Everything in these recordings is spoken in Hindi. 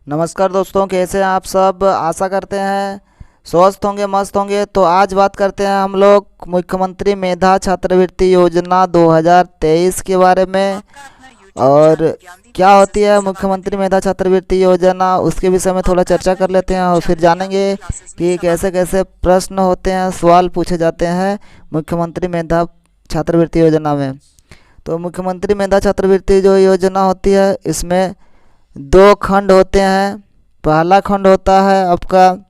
नमस्कार दोस्तों, कैसे हैं आप सब। आशा करते हैं स्वस्थ होंगे, मस्त होंगे। तो आज बात करते हैं हम लोग मुख्यमंत्री मेधा छात्रवृत्ति योजना 2023 के बारे में। और क्या होती है मुख्यमंत्री मेधा छात्रवृत्ति योजना, उसके विषय में थोड़ा चर्चा कर लेते हैं और फिर जानेंगे कि कैसे कैसे प्रश्न होते हैं, सवाल पूछे जाते हैं मुख्यमंत्री मेधा छात्रवृत्ति योजना में। तो मुख्यमंत्री मेधा छात्रवृत्ति जो योजना होती है, इसमें दो खंड होते हैं। पहला खंड होता है आपका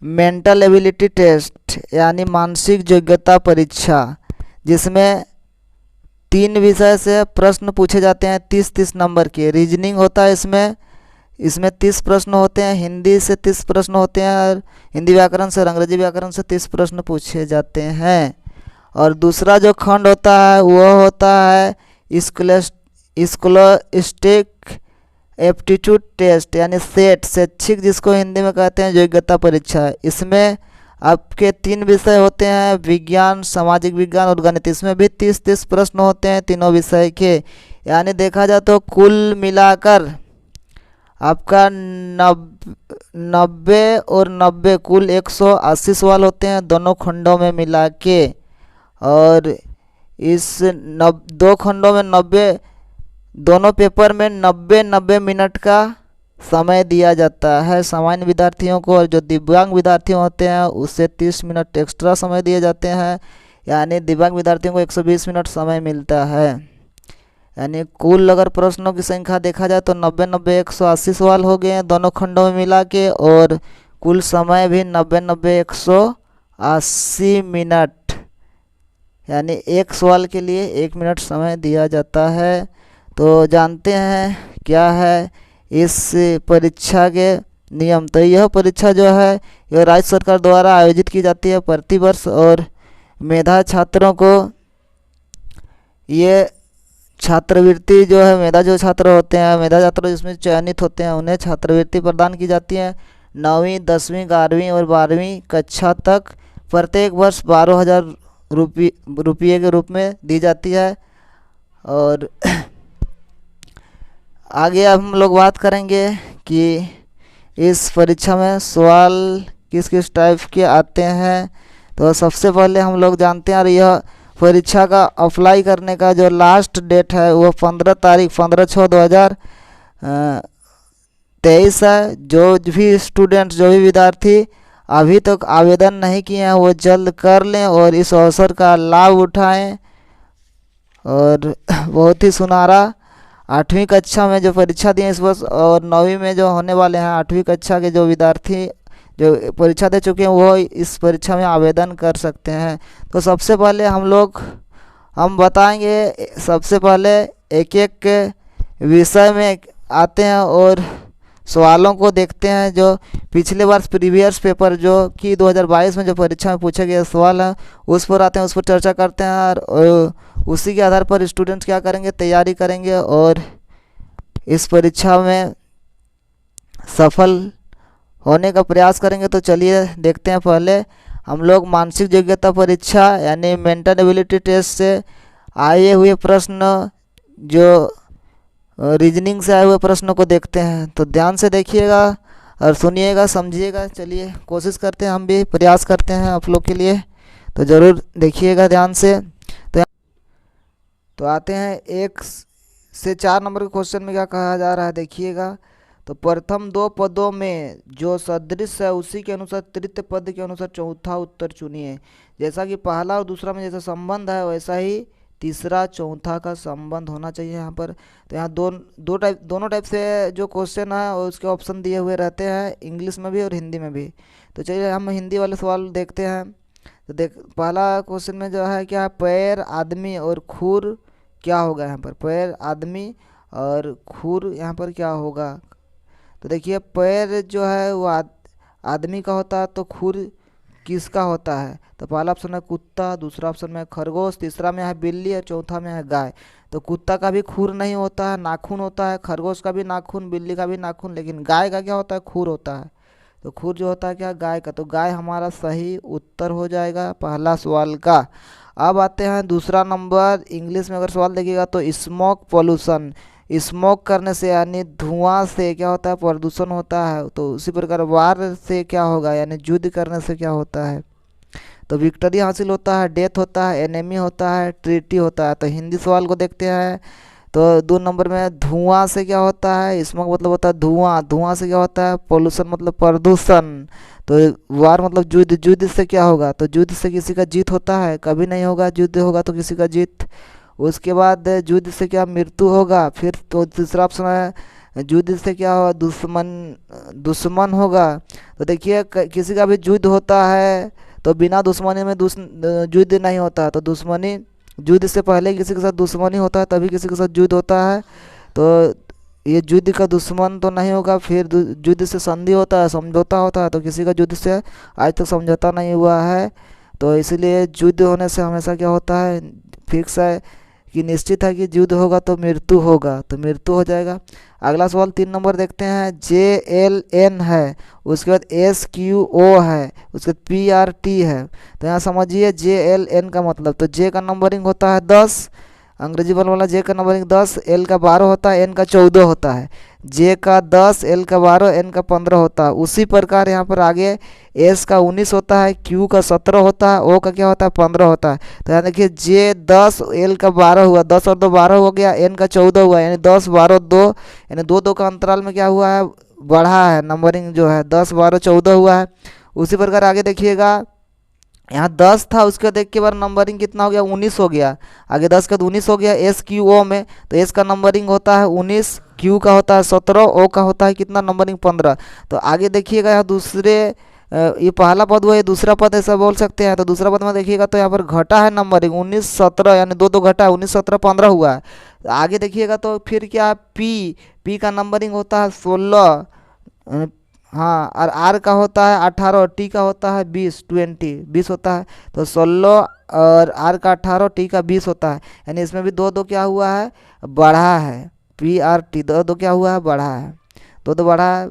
मेंटल एबिलिटी टेस्ट यानी मानसिक योग्यता परीक्षा, जिसमें तीन विषय से प्रश्न पूछे जाते हैं, 30-30 नंबर के। रीजनिंग होता है इसमें इसमें 30 प्रश्न होते हैं, हिंदी से 30 प्रश्न होते हैं और हिंदी व्याकरण से और अंग्रेजी व्याकरण से 30 प्रश्न पूछे जाते हैं। और दूसरा जो खंड होता है वो होता है स्कॉलस्टिक एप्टीट्यूड टेस्ट यानी सेट, शैक्षिक जिसको हिंदी में कहते हैं योग्यता परीक्षा। इसमें आपके तीन विषय होते हैं, विज्ञान, सामाजिक विज्ञान और गणित। इसमें भी 30-30 प्रश्न होते हैं तीनों विषय के। यानी देखा जाए तो कुल मिलाकर आपका 90 और 90 कुल 180 सवाल होते हैं दोनों खंडों में मिला के। और इस दो खंडों में 90, दोनों पेपर में 90-90 मिनट का समय दिया जाता है सामान्य विद्यार्थियों को, और जो दिव्यांग विद्यार्थी होते हैं उससे 30 मिनट एक्स्ट्रा समय दिए जाते हैं। यानी दिव्यांग विद्यार्थियों को 120 मिनट समय मिलता है। यानी कुल अगर प्रश्नों की संख्या देखा जाए तो 90-90 180 सवाल हो गए हैं दोनों खंडों में मिला के, और कुल समय भी 90-90 180 मिनट, यानी एक सवाल के लिए 1 मिनट समय दिया जाता है। तो जानते हैं क्या है इस परीक्षा के नियम। तो यह परीक्षा जो है यह राज्य सरकार द्वारा आयोजित की जाती है प्रतिवर्ष, और मेधा छात्रों को ये छात्रवृत्ति जो है, मेधा जो छात्र होते हैं, मेधा छात्र जिसमें चयनित होते हैं, उन्हें छात्रवृत्ति प्रदान की जाती है 9वीं, 10वीं, 11वीं और 12वीं कक्षा तक। प्रत्येक वर्ष 12,000 रुपये के रूप में दी जाती है। और आगे अब हम लोग बात करेंगे कि इस परीक्षा में सवाल किस किस टाइप के आते हैं। तो सबसे पहले हम लोग जानते हैं, और यह परीक्षा का अप्लाई करने का जो लास्ट डेट है वो 15 तारीख 15/6/2023 है। जो भी स्टूडेंट्स, जो भी विद्यार्थी अभी तक आवेदन नहीं किए हैं वो जल्द कर लें और इस अवसर का लाभ उठाएं। और बहुत ही सुनहरा 8वीं कक्षा में जो परीक्षा दिए इस वर्ष, और 9वीं में जो होने वाले हैं 8वीं कक्षा के जो विद्यार्थी जो परीक्षा दे चुके हैं वो इस परीक्षा में आवेदन कर सकते हैं। तो सबसे पहले हम बताएंगे, सबसे पहले एक एक विषय में आते हैं और सवालों को देखते हैं। जो पिछले वर्ष प्रीवियस पेपर जो कि 2022 में जो परीक्षा में पूछे गए सवाल हैं उस पर आते हैं, उस पर चर्चा करते हैं, और उसी के आधार पर स्टूडेंट्स क्या करेंगे, तैयारी करेंगे और इस परीक्षा में सफल होने का प्रयास करेंगे। तो चलिए देखते हैं। पहले हम लोग मानसिक योग्यता परीक्षा यानी मेंटल एबिलिटी टेस्ट से आए हुए प्रश्न, जो रीजनिंग से आए हुए प्रश्नों को देखते हैं। तो ध्यान से देखिएगा और सुनिएगा, समझिएगा। चलिए कोशिश करते हैं, हम भी प्रयास करते हैं आप लोग के लिए, तो ज़रूर देखिएगा ध्यान से। तो आते हैं 1 से 4 नंबर के क्वेश्चन में क्या कहा जा रहा है, देखिएगा। तो प्रथम दो पदों में जो सदृश है उसी के अनुसार तृतीय पद के अनुसार चौथा उत्तर चुनिए। जैसा कि पहला और दूसरा में जैसा संबंध है वैसा ही तीसरा चौथा का संबंध होना चाहिए यहाँ पर। तो यहाँ दोनों टाइप से जो क्वेश्चन है और उसके ऑप्शन दिए हुए रहते हैं, इंग्लिश में भी और हिंदी में भी। तो चलिए हम हिंदी वाले सवाल देखते हैं। तो पहला क्वेश्चन में जो है क्या है, पैर, आदमी और खुर क्या होगा यहाँ पर। पैर, आदमी और खुर यहाँ पर क्या होगा। तो देखिए पैर जो है वो आदमी का होता है, तो खुर किसका होता है। तो पहला ऑप्शन है कुत्ता, दूसरा ऑप्शन में खरगोश, तीसरा में है बिल्ली और चौथा में है गाय। तो कुत्ता का भी खुर नहीं होता है, नाखून होता है। खरगोश का भी नाखून, बिल्ली का भी नाखून, लेकिन गाय का क्या होता है, खुर होता है। तो खुर जो होता है क्या, गाय का। तो गाय हमारा सही उत्तर हो जाएगा पहला सवाल का। अब आते हैं दूसरा नंबर। इंग्लिश में अगर सवाल देखिएगा तो स्मोक पोल्यूशन, स्मोक करने से यानी धुआं से क्या होता है, प्रदूषण होता है। तो उसी प्रकार वार से क्या होगा, यानी युद्ध करने से क्या होता है, तो विक्ट्री हासिल होता है, डेथ होता है, एनेमी होता है, ट्रीटी होता है। तो हिंदी सवाल को देखते हैं। तो 2 नंबर में धुआं से क्या होता है, स्मोक मतलब होता है धुआं, धुआं से क्या होता है, पोल्यूशन मतलब प्रदूषण। तो वार मतलब युद्ध, युद्ध से क्या होगा, तो युद्ध से किसी का जीत होता है, कभी नहीं होगा। युद्ध होगा तो किसी का जीत। उसके बाद युद्ध से क्या मृत्यु होगा। फिर तो तीसरा ऑप्शन है युद्ध से क्या होगा, दुश्मन, दुश्मन होगा। तो देखिए किसी का भी युद्ध होता है तो बिना दुश्मनी में युद्ध नहीं होता। तो दुश्मनी, युद्ध से पहले किसी के साथ दुश्मनी होता है तभी किसी के साथ युद्ध होता है। तो ये युद्ध का दुश्मन तो नहीं होगा। फिर युद्ध से संधि होता है, समझौता होता है। तो किसी का युद्ध से आज तक समझौता नहीं हुआ है। तो इसलिए युद्ध होने से हमेशा क्या होता है, फिक्स है कि निश्चित है कि युद्ध होगा तो मृत्यु होगा, तो मृत्यु हो जाएगा। अगला सवाल 3 नंबर देखते हैं। JLN है, उसके बाद SQO है, उसके बाद PRT है। तो यहाँ समझिए JLN का मतलब, तो J का नंबरिंग होता है 10, अंग्रेजी वाला J का नंबरिंग 10, L का 12 होता है, N का 14 होता है। J का 10, L का 12, N का 15 होता है। उसी प्रकार यहाँ पर आगे S का 19 होता है, Q का 17 होता है, O का क्या होता है 15 होता है। तो यहाँ देखिए J 10, L का 12 हुआ, 10 और 2 12 हो गया, N का 14 हुआ, यानी 10 12 2, यानी 2 का अंतराल में क्या हुआ है, बढ़ा है नंबरिंग जो है, 10 12 14 हुआ है। उसी प्रकार आगे देखिएगा, यहाँ 10 था, उसके देख के बाद नंबरिंग कितना हो गया, 19 हो गया। आगे 10 का 19 हो गया SQO में। तो S का नंबरिंग होता है 19, Q का होता है 17, O का होता है कितना नंबरिंग 15। तो आगे देखिएगा यहाँ दूसरे, ये पहला पद हुआ, ये दूसरा पद ऐसा बोल सकते हैं। तो दूसरा पद में देखिएगा तो यहाँ पर घटा है नंबरिंग 19 17, यानी 2 घटा है, 19 17 15 हुआ है। आगे देखिएगा तो फिर क्या, P का नंबरिंग होता है 16, हाँ, और R का होता है 18 और T का होता है 20 होता है। तो 16 और R का 18, T का 20 होता है। यानी इसमें भी 2 क्या हुआ है, बढ़ा है। PRT 2 क्या हुआ है, बढ़ा है, 2 बढ़ा है।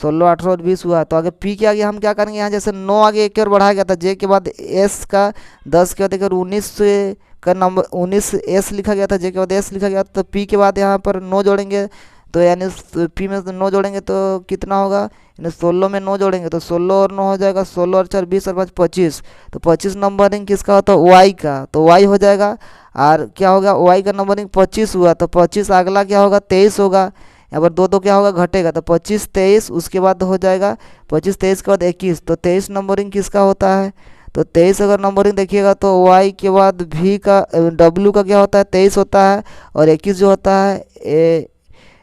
16 18 और 20 हुआ। तो आगे P के आगे हम क्या करेंगे, यहाँ जैसे 9 आगे एक और बढ़ाया गया था, J के बाद S का 10 के बाद एक और 19 का नंबर 19 S लिखा गया था, J के बाद S लिखा गया था। तो P के बाद यहाँ पर 9 जोड़ेंगे, तो यानी P में 9 जोड़ेंगे तो कितना होगा, यानी 16 में 9 जोड़ेंगे तो 16 और 9 हो जाएगा, 16 और 4 20 और 5 25। तो 25 नंबरिंग किसका होता है, Y का, तो Y हो जाएगा। और क्या होगा, Y का नंबरिंग 25 हुआ, तो 25 अगला क्या होगा, 23 होगा। यहाँ पर 2 क्या होगा, घटेगा। तो 25 23 उसके बाद हो जाएगा 25 23 के बाद 21। तो 23 नंबरिंग किसका होता है, तो 23 अगर नंबरिंग देखिएगा तो Y के बाद V का W का क्या होता है 23 होता है, और 21 जो होता है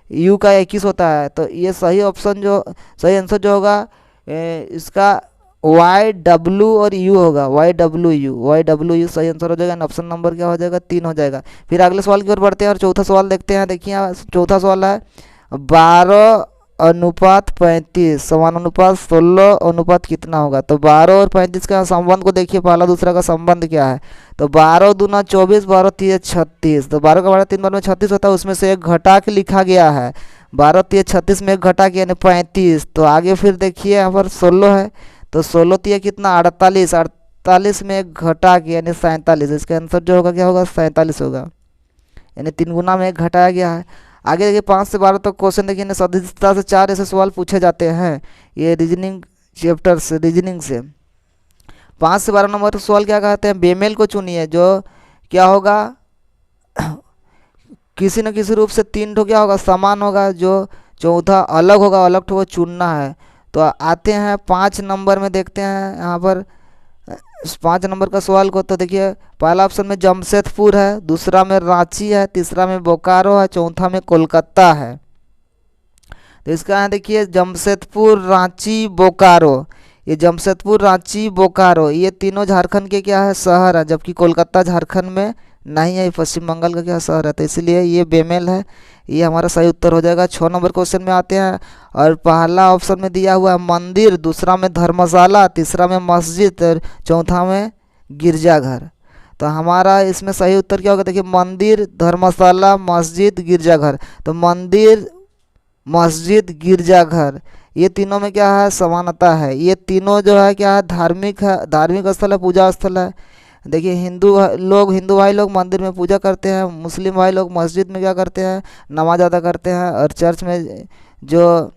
U का 21 होता है। तो ये सही ऑप्शन जो, सही आंसर जो होगा इसका YW और U होगा, YW सही आंसर हो जाएगा। ऑप्शन नंबर क्या हो जाएगा, 3 हो जाएगा। फिर अगले सवाल की ओर बढ़ते हैं और चौथा सवाल देखते हैं। देखिए यहाँ चौथा सवाल है 12:35 समानुपात 16 कितना होगा। तो 12 और 35 का संबंध को देखिए, पहला दूसरा का संबंध क्या है। तो 12 दूना 24, 12 3 36। तो 12 का 12 3 बार में 36 होता है, उसमें से एक घटा के लिखा गया है। 12 3 36 में एक घटा के यानी 35। तो आगे फिर देखिए यहाँ पर 16 है, तो 16 3 कितना 48, 48 में एक घटा के यानी 47। इसका आंसर जो होगा क्या होगा, 47 होगा, यानी 3 गुना में एक घटाया गया है। आगे देखिए 5 से 12 तक क्वेश्चन देखिए, सदस्यता से 4 ऐसे सवाल पूछे जाते हैं ये रीजनिंग चैप्टर से, रीजनिंग से। 5 से 12 नंबर सवाल क्या कहते हैं, बेमेल को चुनिए। जो क्या होगा, किसी न किसी रूप से 3 ठो क्या होगा, समान होगा, जो चौथा अलग होगा, अलग ठो को चुनना है। तो आते हैं 5 नंबर में, देखते हैं यहाँ पर 5 नंबर का सवाल को। तो देखिए पहला ऑप्शन में जमशेदपुर है, दूसरा में रांची है, तीसरा में बोकारो है, चौथा में कोलकाता है। तो इसका यहाँ देखिए जमशेदपुर रांची बोकारो, ये जमशेदपुर रांची बोकारो ये तीनों झारखंड के क्या है, शहर है, जबकि कोलकाता झारखंड में नहीं है, पश्चिम बंगाल का क्या शहर है। तो इसलिए ये बेमेल है, ये हमारा सही उत्तर हो जाएगा। 6 नंबर क्वेश्चन में आते हैं और पहला ऑप्शन में दिया हुआ है मंदिर, दूसरा में धर्मशाला, तीसरा में मस्जिद और चौथा में गिरजाघर। तो हमारा इसमें सही उत्तर क्या होगा, देखिए मंदिर धर्मशाला मस्जिद गिरजाघर। तो मंदिर मस्जिद गिरजाघर ये तीनों में क्या है, समानता है। ये तीनों जो है क्या है, धार्मिक है, धार्मिक स्थल है, पूजा स्थल है। देखिए हिंदू भाई लोग मंदिर में पूजा करते हैं, मुस्लिम भाई लोग मस्जिद में क्या करते हैं, नमाज अदा करते हैं, और चर्च में जो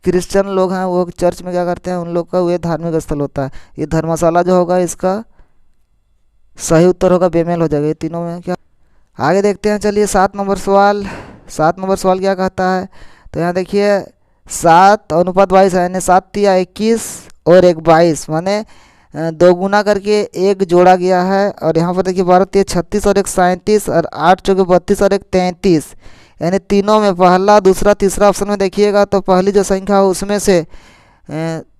क्रिश्चियन लोग हैं वो चर्च में क्या करते हैं, उन लोग का ये धार्मिक स्थल होता है। ये धर्मशाला जो होगा इसका सही उत्तर होगा, बेमेल हो जाएगा ये तीनों में क्या। आगे देखते हैं, चलिए 7 नंबर सवाल। 7 नंबर सवाल क्या कहता है, तो यहाँ देखिए 7:22 है, यानी 7×3=21 और 1:22, माने 2 गुना करके 1 जोड़ा गया है। और यहाँ पर देखिए 12×3=36 और 1×37 और 8×4=32 और 1×33, यानी तीनों में पहला दूसरा तीसरा ऑप्शन में देखिएगा तो पहली जो संख्या हो उसमें से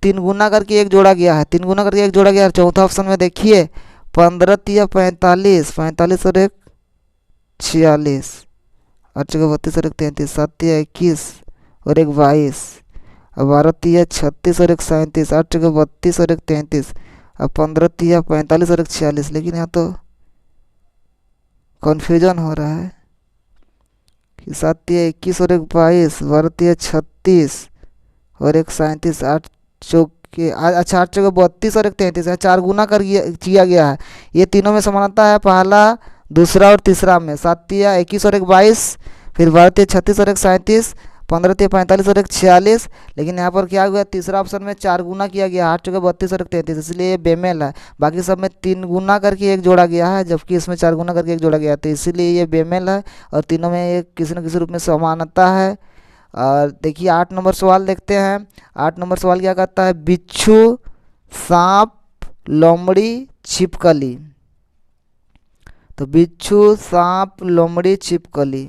3 गुना करके 1 जोड़ा गया है, 3 गुना करके 1 जोड़ा गया है। चौथा ऑप्शन में देखिए 15×3=45, 45 और 1×46, 8×32 और 1×33, 7×3=21 और 1×22, अब 12×3=36 और 1×37, 8×32 और 1×33, अब 15×3=45 और 1×46। लेकिन यहाँ तो कन्फ्यूजन हो रहा है कि 7×3=21 और 1×22, 12×3=36 और 1×37, 8×32 और 1×33, 4 गुना कर किया गया है। ये तीनों में समानता है, पहला दूसरा और तीसरा में। 7×3=21 और 1×22, फिर 12×3=36 और 1×37, 15×3=45 और 1×46। लेकिन यहाँ पर क्या हुआ, तीसरा ऑप्शन में 4 गुना किया गया, 8×32 और 1×33, इसलिए ये बेमेल है। बाकी सब में 3 गुना करके 1 जोड़ा गया है, जबकि इसमें 4 गुना करके 1 जोड़ा गया है, तो इसीलिए ये बेमेल है। और तीनों में ये किसी न किसी रूप में समानता है। और देखिए 8 नंबर सवाल देखते हैं। 8 नंबर सवाल क्या कहता है, बिच्छू, सांप, लोमड़ी, छिपकली। तो बिच्छू, सांप, लोमड़ी, छिपकली।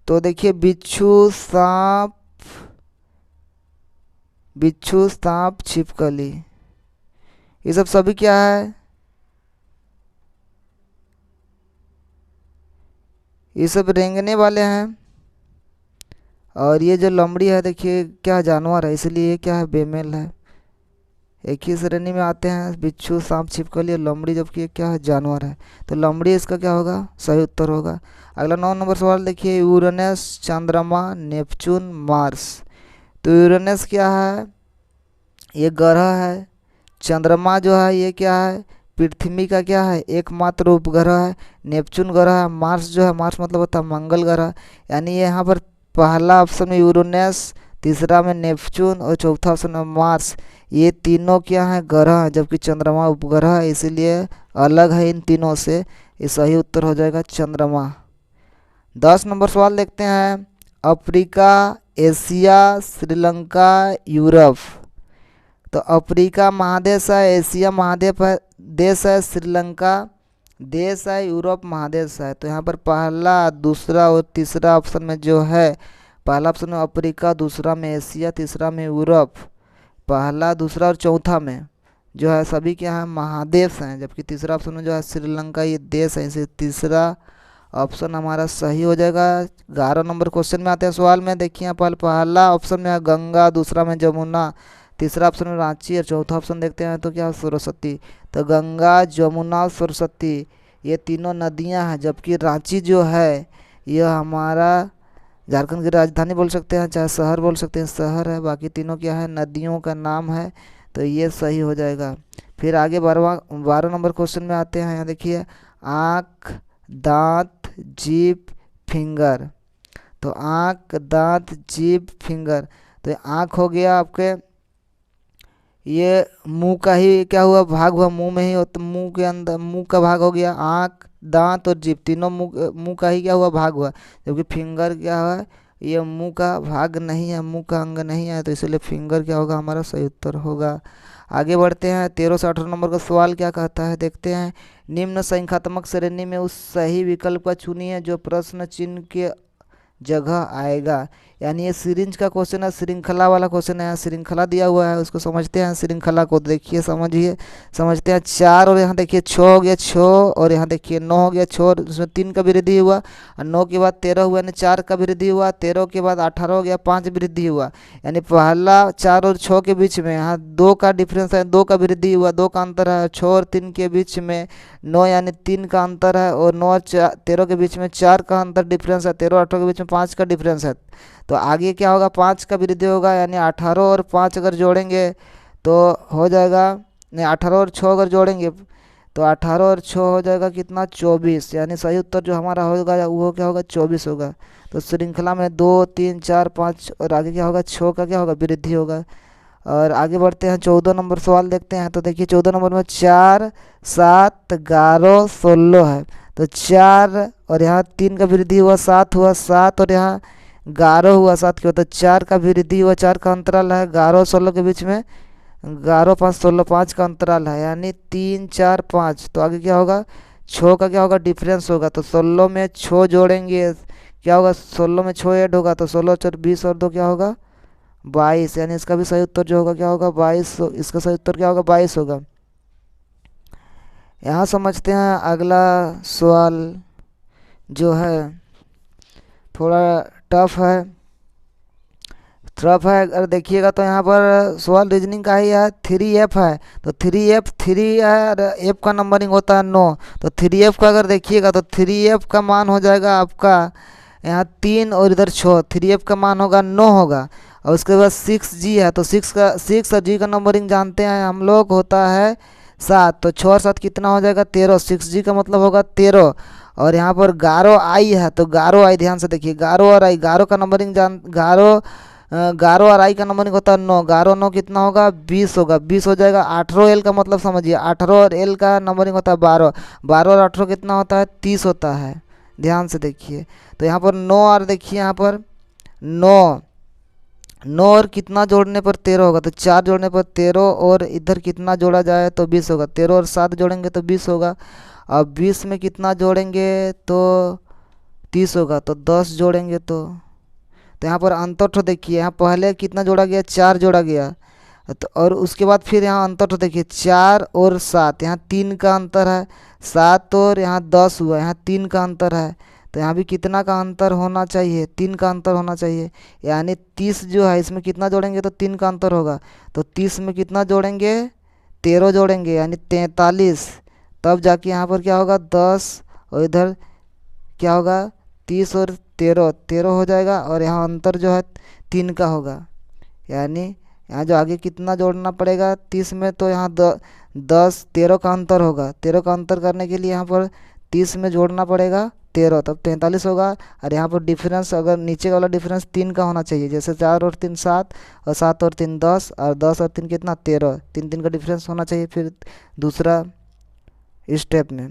तो देखिए बिच्छू, सांप, छिपकली, ये सब सभी क्या है, ये सब रेंगने वाले हैं। और ये जो लोमड़ी है देखिए क्या जानवर है, इसलिए ये क्या है, बेमेल है। एक ही श्रेणी में आते हैं बिच्छू, सांप, छिपकली और लोमड़ी, जबकि ये क्या है, जानवर है। तो लोमड़ी इसका क्या होगा, सही उत्तर होगा। अगला 9 नंबर सवाल देखिए, यूरेनस, चंद्रमा, नेपच्यून, मार्स। तो यूरेनस क्या है, ये ग्रह है। चंद्रमा जो है ये क्या है, पृथ्वी का क्या है, एकमात्र उपग्रह है। नेपच्यून ग्रह है। मार्स जो है, मार्स मतलब होता है मंगल ग्रह, यानी ये यहाँ पर पहला ऑप्शन में यूरेनस, तीसरा में नेपच्यून और चौथा ऑप्शन में मार्स, ये तीनों क्या है, ग्रह हैं, जबकि चंद्रमा उपग्रह है, इसीलिए अलग है इन तीनों से। ये सही उत्तर हो जाएगा चंद्रमा। 10 नंबर सवाल देखते हैं, अफ्रीका, एशिया, श्रीलंका, यूरोप। तो अफ्रीका महादेश है, एशिया महाद्वीप है देश है, श्रीलंका देश है, यूरोप महादेश है। तो यहाँ पर पहला दूसरा और तीसरा ऑप्शन में जो है, पहला ऑप्शन में अफ्रीका, दूसरा में एशिया, तीसरा में यूरोप, पहला दूसरा और चौथा में जो है सभी क्या है, महादेश हैं, जबकि तीसरा ऑप्शन में जो है श्रीलंका ये देश है, इसे तीसरा ऑप्शन हमारा सही हो जाएगा। 11 नंबर क्वेश्चन में आते हैं सवाल में, देखिए यहाँ पर पहला ऑप्शन में है गंगा, दूसरा में जमुना, तीसरा ऑप्शन में रांची और चौथा ऑप्शन देखते हैं तो क्या, सरस्वती। तो गंगा, जमुना, सरस्वती ये तीनों नदियां हैं, जबकि रांची जो है यह हमारा झारखंड की राजधानी बोल सकते हैं, चाहे शहर बोल सकते हैं, शहर है। बाकी तीनों क्या है, नदियों का नाम है, तो ये सही हो जाएगा। फिर आगे 12 नंबर क्वेश्चन में आते हैं। यहाँ देखिए, आँख, दांत, जीभ, फिंगर। तो आँख, दांत, जीभ, फिंगर। तो आँख हो गया आपके, ये मुंह का ही क्या हुआ, भाग हुआ, मुंह में ही हो, तो मुंह के अंदर मुंह का भाग हो गया। आँख, दांत और जीभ तीनों मुंह का ही क्या हुआ, भाग हुआ। जबकि फिंगर क्या हुआ, ये मुंह का भाग नहीं है, मुंह का अंग नहीं है, तो इसलिए फिंगर क्या होगा, हमारा सही उत्तर होगा। आगे बढ़ते हैं। 13 से 18 नंबर का सवाल क्या कहता है, देखते हैं। निम्न संख्यात्मक श्रेणी में उस सही विकल्प का चुनिए जो प्रश्न चिन्ह के जगह आएगा। यानी ये सिरिंज का क्वेश्चन है, श्रृंखला वाला क्वेश्चन है। श्रृंखला दिया हुआ है, उसको समझते हैं। श्रृंखला को देखिए, समझते हैं। 4 और यहाँ देखिए 6 हो गया, 6 और यहाँ देखिए 9 हो गया, 6 उसमें 3 का वृद्धि हुआ, और 9 के बाद 13 हुआ, यानी 4 का वृद्धि हुआ। 13 के बाद 18 हो गया, 5 वृद्धि हुआ, यानी पहला 4 और 6 के बीच में यहाँ 2 का डिफरेंस है, 2 का वृद्धि हुआ, 2 का अंतर है। 6 और 3 के बीच में 9 यानी 3 का अंतर है, और 9 और 13 के बीच में 4 का अंतर डिफरेंस है। 13 और 18 के बीच में 5 का डिफरेंस है। तो आगे क्या होगा, 5 का वृद्धि होगा, यानी 18 और 5 अगर जोड़ेंगे तो हो जाएगा, नहीं 18 और 6 अगर जोड़ेंगे तो 18 और 6 हो जाएगा कितना, 24। यानी सही उत्तर जो हमारा होगा वो क्या होगा, 24 होगा। तो श्रृंखला में 2 3 4 5 और आगे क्या होगा, 6 का क्या होगा, वृद्धि होगा। और आगे बढ़ते हैं, 14 नंबर सवाल देखते हैं। तो देखिए 14 नंबर में 4 7 11 16 है। तो 4 और यहाँ 3 का वृद्धि हुआ, 7 हुआ, 7 और यहाँ 11 हुआ, 7 के बाद तो 4 का वृद्धि हुआ, 4 का अंतराल है 11 और 16 के बीच में, 11 5 16, 5 का अंतराल है, यानी 3 4 5। तो आगे क्या होगा, 6 का क्या होगा, डिफरेंस होगा। तो 16 में 6 जोड़ेंगे क्या होगा, 16 में 6 ऐड होगा, तो 16 4 20 और 2 क्या होगा, 22। यानी इसका भी सही उत्तर जो होगा क्या होगा, 22। इसका सही उत्तर क्या होगा, 22 होगा। यहाँ समझते हैं अगला सवाल जो है थोड़ा टफ है। अगर देखिएगा तो यहाँ पर सवाल रीजनिंग का ही है, 3F है। तो 3F 3 है और F का नंबरिंग होता है 9। तो 3F का अगर देखिएगा तो 3F का मान हो जाएगा आपका यहाँ 3 और इधर 6, 3F का मान होगा 9 होगा। और उसके बाद 6G है। तो 6 और G का नंबरिंग जानते हैं हम लोग, होता है 7। तो 6 और 7 कितना हो जाएगा, 13। 6G का मतलब होगा 13। और यहाँ पर गारो आई है। तो गारो आई ध्यान से देखिए, गारो और आई, गारो का नंबरिंग गारो और आई का नंबरिंग होता है 9। गारो 9 कितना होगा, 20 होगा, 20 हो जाएगा। 18 एल का मतलब समझिए, 18 और एल का नंबरिंग होता है 12। 12 और 18 कितना होता है, 30 होता है। ध्यान से देखिए, तो यहाँ पर 9 और देखिए यहाँ पर 9 और कितना जोड़ने पर 13 होगा, तो 4 जोड़ने पर 13 और इधर कितना जोड़ा जाए तो 20 होगा। 13 और 7 जोड़ेंगे तो 20 होगा। अब 20 में कितना जोड़ेंगे तो 30 होगा। तो 10 जोड़ेंगे तो यहाँ पर अंतर तो देखिए, यहाँ पहले कितना जोड़ा गया, 4 जोड़ा गया। तो और उसके बाद फिर यहाँ अंतर तो देखिए, 4 और 7, यहाँ 3 का अंतर है। 7 और यहाँ 10 हुआ, यहाँ 3 का अंतर है। तो यहाँ भी कितना का अंतर होना चाहिए, 3 का अंतर होना चाहिए। यानी 30 जो है इसमें कितना जोड़ेंगे तो 3 का अंतर होगा। तो 30 में कितना जोड़ेंगे, 13 जोड़ेंगे, यानी 43। तब जाके यहाँ पर क्या होगा, 10 और इधर क्या होगा, 30 और 13 हो जाएगा। और यहाँ अंतर जो है 3 का होगा। यानी यहाँ जो आगे कितना जोड़ना पड़ेगा 30 में, तो यहाँ 10 13 का अंतर होगा। 13 का अंतर करने के लिए यहाँ पर 30 में जोड़ना पड़ेगा 13, तब 43 होगा। और यहाँ पर डिफरेंस, अगर नीचे वाला डिफरेंस 3 का होना चाहिए, जैसे 4 और 3 7 और 7 और 3 10 और 10 और 3 कितना 13, 3 का डिफरेंस होना चाहिए फिर दूसरा स्टेप में।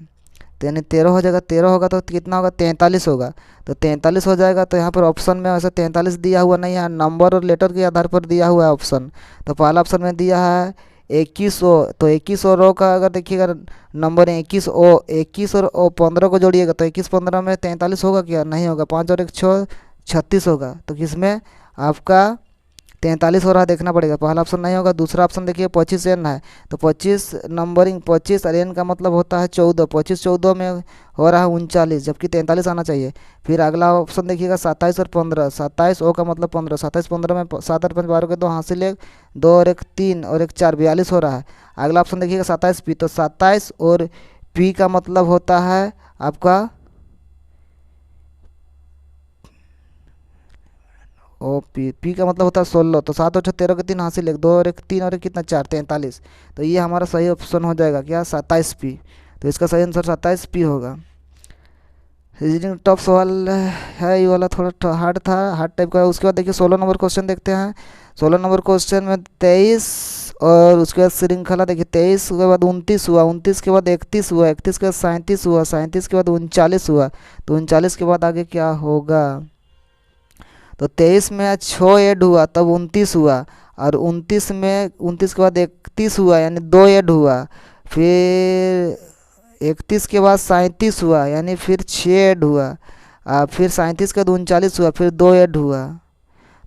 तो यानी 13 हो जाएगा, 13 होगा तो कितना होगा, 43 होगा। तो 43 हो जाएगा। तो यहाँ पर ऑप्शन में वैसे 43 दिया हुआ नहीं है, नंबर और लेटर के आधार पर दिया हुआ है ऑप्शन। तो पहला ऑप्शन में दिया है 2100। तो 21 और ओ का अगर देखिएगा नंबर है 21 और ओ 15 को जोड़िएगा तो 21 15 में 43 होगा क्या, नहीं होगा। 5 और 1 6 36 होगा। तो किसमें आपका 43 हो रहा है, देखना पड़ेगा। पहला ऑप्शन नहीं होगा। दूसरा ऑप्शन देखिए 25N है। तो 25 नंबरिंग 25 और N का मतलब होता है 14। 25 14 में हो रहा है 39, जबकि 43 आना चाहिए। फिर अगला ऑप्शन देखिएगा 27 और 15। 27 ओ का मतलब 15, 27 15 में 7 और 5 12 के 2 हासिल 1, 2 और 1 3 और 1 4, 42 हो रहा है। अगला ऑप्शन देखिएगा 27P। तो 27 और P का मतलब होता है आपका ओ पी का मतलब होता है 16। तो 7 और 6 13 के 3 हासिल 1, 2 और 1 3 और 1 कितना 4, 43। तो ये हमारा सही ऑप्शन हो जाएगा क्या, 27P। तो इसका सही आंसर 27P होगा। रीजनिंग टॉप सवाल है, ये वाला थोड़ा हार्ड था, हार्ड टाइप का है। उसके बाद देखिए 16 नंबर क्वेश्चन देखते हैं। 16 नंबर क्वेश्चन में 23 और उसके बाद श्रृंखला देखिए, 23 के बाद 29 हुआ, 29 के बाद 31 हुआ, 31 के बाद 37 हुआ, 37 के बाद 39 हुआ। तो 39 के बाद आगे क्या होगा, तो 23 में 6 ऐड हुआ तब 29 हुआ। और 29 के बाद 31 हुआ, यानी 2 ऐड हुआ। फिर 31 के बाद 37 हुआ, यानी फिर 6 ऐड हुआ। फिर 37 के बाद 39 हुआ, फिर 2 ऐड हुआ।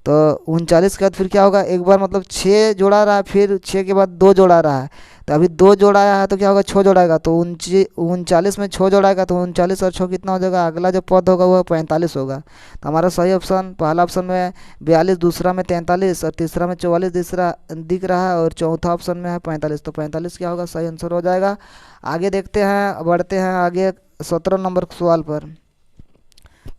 तो 39 के बाद फिर क्या होगा, एक बार मतलब 6 जोड़ा रहा है, फिर 6 के बाद 2 जोड़ा रहा है। तो अभी 2 जोड़ाया है तो क्या होगा, 6 जोड़ाएगा। तो 39 में 6 जोड़ाएगा तो 39 और 6 कितना हो जाएगा, अगला जो पद होगा वह 45 होगा। तो हमारा सही ऑप्शन, पहला ऑप्शन में 42, दूसरा में 43 और तीसरा में 44 तीसरा दिख रहा है, और चौथा ऑप्शन में है 45। तो 45 क्या होगा, सही आंसर हो जाएगा। आगे देखते हैं, बढ़ते हैं आगे 17 नंबर सवाल पर।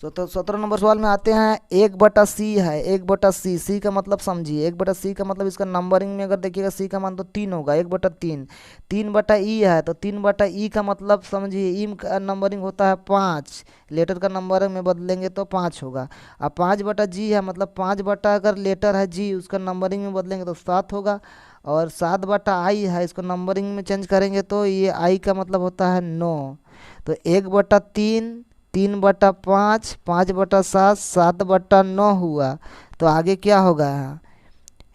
तो 17 नंबर सवाल में आते हैं, 1/c है, 1/c, सी का मतलब समझिए, 1/c का मतलब इसका नंबरिंग में अगर देखिएगा सी का मान तो 3 होगा, 1/3। 3/e है तो 3/e का मतलब समझिए, ई का नंबरिंग होता है 5, लेटर का नंबर में बदलेंगे तो 5 होगा। अब 5/g है मतलब 5 अगर लेटर है जी उसका नंबरिंग में बदलेंगे तो 7 होगा। और 7/i है, इसको नंबरिंग में चेंज करेंगे तो ये आई का मतलब होता है 9। तो 1/3, 3/5, 5/7, 7/9 हुआ। तो आगे क्या होगा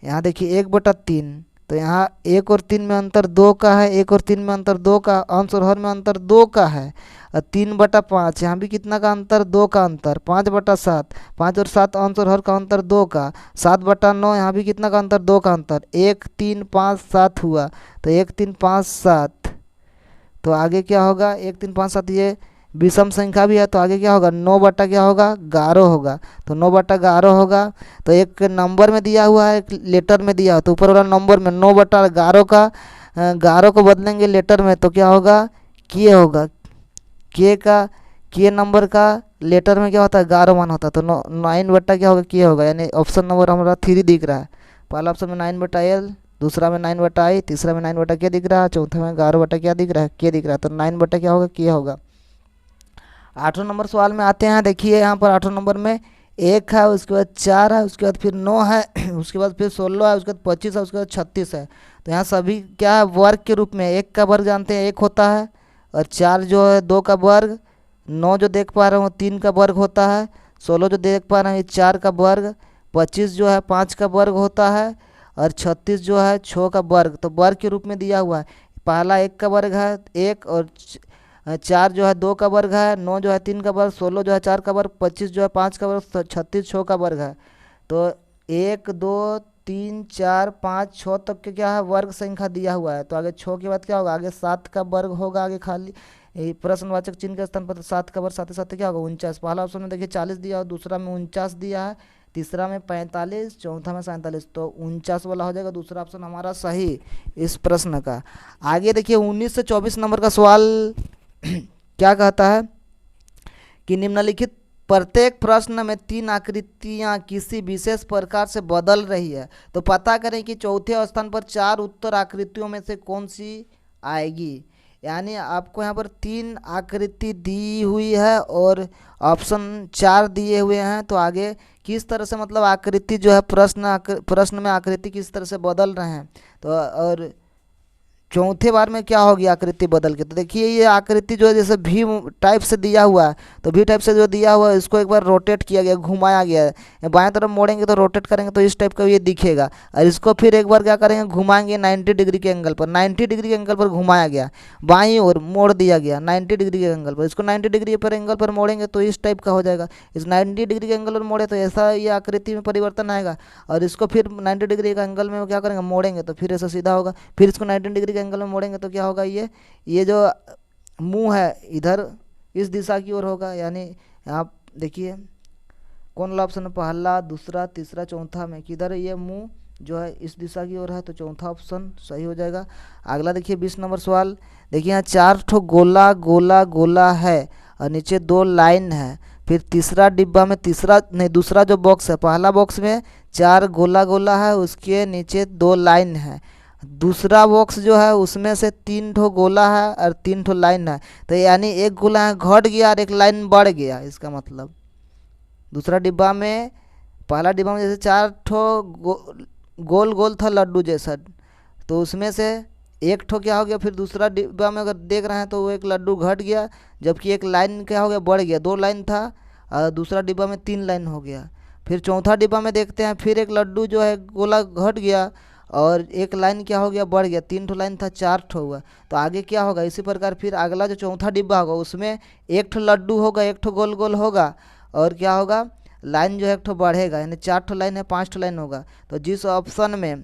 यहाँ देखिए 1/3, तो यहाँ 1 और 3 में अंतर 2 का है, 1 और 3 में अंतर 2 का, अंश और हर में अंतर 2 का है। और 3/5 यहाँ भी कितना का अंतर, 2 का अंतर। 5/7, 5 और 7 अंश और हर का अंतर 2 का। 7/9 यहाँ भी कितना का अंतर, 2 का अंतर। 1, 3, 5, 7 हुआ। तो 1, 3, 5, 7। तो आगे क्या होगा, 1, 3, 5, 7 ये विषम संख्या भी है तो आगे क्या होगा, 9 क्या होगा, 11 होगा। तो 9/11 होगा। तो एक नंबर में दिया हुआ है, एक लेटर में दिया हुआ, तो ऊपर वाला नंबर में 9/11 का 11 को बदलेंगे लेटर में तो क्या होगा, के होगा। के का, के नंबर का लेटर में क्या होता है, 11 मान होता है। तो 9 क्या होगा, के होगा। यानी ऑप्शन नंबर हमारा 3 दिख रहा है। पहला ऑप्शन में 9/L, दूसरा में 9/I, तीसरा में 9/K दिख रहा है, चौथा में 11 क्या दिख रहा है, के दिख रहा है। तो 9 क्या होगा, के होगा। 8वें नंबर सवाल में आते हैं, देखिए यहाँ पर 8वें नंबर में 1 है, उसके बाद 4 है, उसके बाद फिर 9 है, उसके बाद फिर 16 है, उसके बाद 25 है, उसके बाद 36 है। तो यहाँ सभी क्या है, वर्ग के रूप में। 1 का वर्ग जानते हैं 1 होता है, और 4 जो है 2 का वर्ग, 9 जो देख पा रहे हो 3 का वर्ग होता है, 16 जो देख पा रहे हैं 4 का वर्ग, 25 जो है 5 का वर्ग होता है, और 36 जो है 6 का वर्ग। तो वर्ग के रूप में दिया हुआ है। पहला 1 का वर्ग है 1, और 4 जो है 2 का वर्ग है, 9 जो है 3 का वर्ग, 16 जो है 4 का वर्ग, 25 जो है 5 का वर्ग, 36 6 का वर्ग है। तो 1, 2, 3, 4, 5, 6 तक के क्या है, वर्ग संख्या दिया हुआ है। तो आगे 6 के बाद क्या होगा, आगे 7 का वर्ग होगा। आगे खाली प्रश्नवाचक चिन्ह के स्थान पर 7 का वर्ग, साथ ही साथ क्या होगा 49। पहला ऑप्शन में देखिए 40 दिया और दूसरा में 49 दिया है, तीसरा में 45, चौथा में 47। तो 49 वाला हो जाएगा दूसरा ऑप्शन हमारा सही इस प्रश्न का। आगे देखिए 19 से 24 नंबर का सवाल क्या कहता है कि निम्नलिखित प्रत्येक प्रश्न में 3 आकृतियां किसी विशेष प्रकार से बदल रही है। तो पता करें कि चौथे स्थान पर 4 उत्तर आकृतियों में से कौन सी आएगी। यानी आपको यहाँ पर 3 आकृति दी हुई है और ऑप्शन 4 दिए हुए हैं। तो आगे किस तरह से मतलब आकृति जो है प्रश्न में आकृति किस तरह से बदल रहे हैं। तो और चौथे बार में क्या होगी आकृति बदल के। तो देखिए ये आकृति जो है जैसे भी टाइप से दिया हुआ है, तो भी टाइप से जो दिया हुआ है इसको एक बार रोटेट किया गया, घुमाया गया है। बाएं तरफ मोड़ेंगे तो रोटेट करेंगे तो इस टाइप का ये दिखेगा, और इसको फिर एक बार क्या करेंगे, घुमाएंगे 90 डिग्री के एंगल पर। 90 डिग्री के एंगल पर घुमाया गया, बाईं ओर मोड़ दिया गया 90 डिग्री के एंगल पर। इसको 90 डिग्री पर एंगल पर मोड़ेंगे तो इस टाइप का हो जाएगा। इस 90 डिग्री के एंगल पर मोड़े तो ऐसा ये आकृति में परिवर्तन आएगा। और इसको फिर 90 डिग्री का एंगल में क्या करेंगे, मोड़ेंगे तो फिर ऐसा सीधा होगा। फिर इसको 90 डिग्री के एंगल में मोड़ेंगे तो क्या होगा, ये जो मुंह है इधर इस दिशा की ओर होगा। यानी आप देखिए कौन सा ऑप्शन है, पहला, दूसरा, तीसरा, चौथा में किधर ये मुंह जो है इस दिशा की ओर है, तो चौथा ऑप्शन सही हो जाएगा। अगला देखिए 20 नंबर सवाल। देखिए यहाँ 4 ठो गोला गोला गोला है और नीचे 2 लाइन है। फिर तीसरा डिब्बा में दूसरा जो बॉक्स है, पहला बॉक्स में 4 गोला गोला है, उसके नीचे 2 लाइन है। दूसरा बॉक्स जो है उसमें से 3 ठो गोला है और 3 ठो लाइन है। तो यानी एक गोला है घट गया और एक लाइन बढ़ गया। इसका मतलब दूसरा डिब्बा में, पहला डिब्बा में जैसे 4 ठो गोल गोल था लड्डू जैसा, तो उसमें से एक ठो क्या हो गया, फिर दूसरा डिब्बा में अगर देख रहे हैं तो वो एक लड्डू घट गया, जबकि एक लाइन क्या हो गया, बढ़ गया। 2 लाइन था और दूसरा डिब्बा में 3 लाइन हो गया। फिर चौथा डिब्बा में देखते हैं, फिर एक लड्डू जो है गोला घट गया और एक लाइन क्या हो गया, बढ़ गया। 3 ठो लाइन था 4 ठो हुआ। तो आगे क्या होगा, इसी प्रकार फिर अगला जो चौथा डिब्बा होगा उसमें एक ठो लड्डू होगा, एक ठो गोल गोल होगा, और क्या होगा, लाइन जो है एक ठो बढ़ेगा। यानी 4 ठो लाइन है, 5 ठो लाइन होगा। तो जिस ऑप्शन में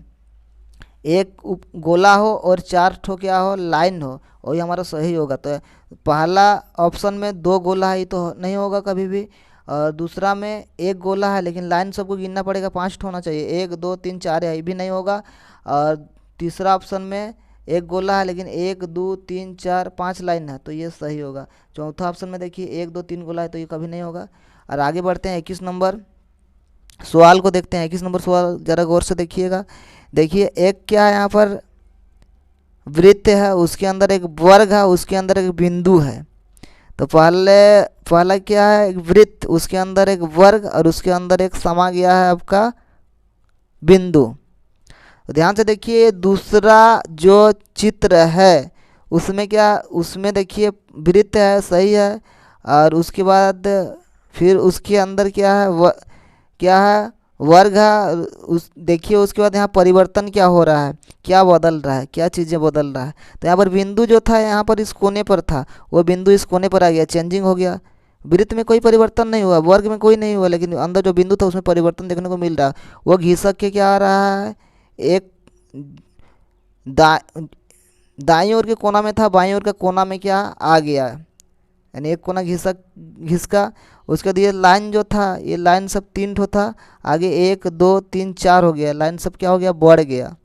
एक गोला हो और 4 ठो क्या हो, लाइन हो, वही हमारा सही होगा। तो पहला ऑप्शन में 2 गोला है, ये तो नहीं होगा कभी भी। और दूसरा में 1 गोला है लेकिन लाइन सबको गिनना पड़ेगा, 5 ठो होना चाहिए, 1, 2, 3, 4 है, ये भी नहीं होगा। और तीसरा ऑप्शन में 1 गोला है लेकिन 1, 2, 3, 4, 5 लाइन है, तो ये सही होगा। चौथा ऑप्शन में देखिए 1, 2, 3 गोला है, तो ये कभी नहीं होगा। और आगे बढ़ते हैं 21 नंबर सवाल को देखते हैं। 21 नंबर सवाल ज़रा गौर से देखिएगा। देखिए एक क्या है यहाँ पर वृत्त है, उसके अंदर एक वर्ग है, उसके अंदर एक बिंदु है। तो पहला क्या है, एक वृत्त, उसके अंदर एक वर्ग और उसके अंदर एक समा गया है आपका बिंदु। तो ध्यान से देखिए दूसरा जो चित्र है उसमें क्या, उसमें देखिए वृत्त है, सही है। और उसके बाद फिर उसके अंदर क्या है, क्या है, वर्ग है। उस देखिए उसके बाद यहाँ परिवर्तन क्या हो रहा है, क्या बदल रहा है, क्या चीज़ें बदल रहा है। तो यहाँ पर बिंदु जो था यहाँ पर इस कोने पर था, वो बिंदु इस कोने पर आ गया, चेंजिंग हो गया। वृत्त में कोई परिवर्तन नहीं हुआ, वर्ग में कोई नहीं हुआ, लेकिन अंदर जो बिंदु था उसमें परिवर्तन देखने को मिल रहा। वो घिसक के क्या आ रहा है, एक दा दाईं ओर के कोना में था, बाईं ओर का कोना में क्या आ गया, यानी एक कोना घिसका। उसके बाद ये लाइन जो था, ये लाइन सब 3 ठो था, आगे 1 2 3 4 हो गया, लाइन सब क्या हो गया, बढ़ गया।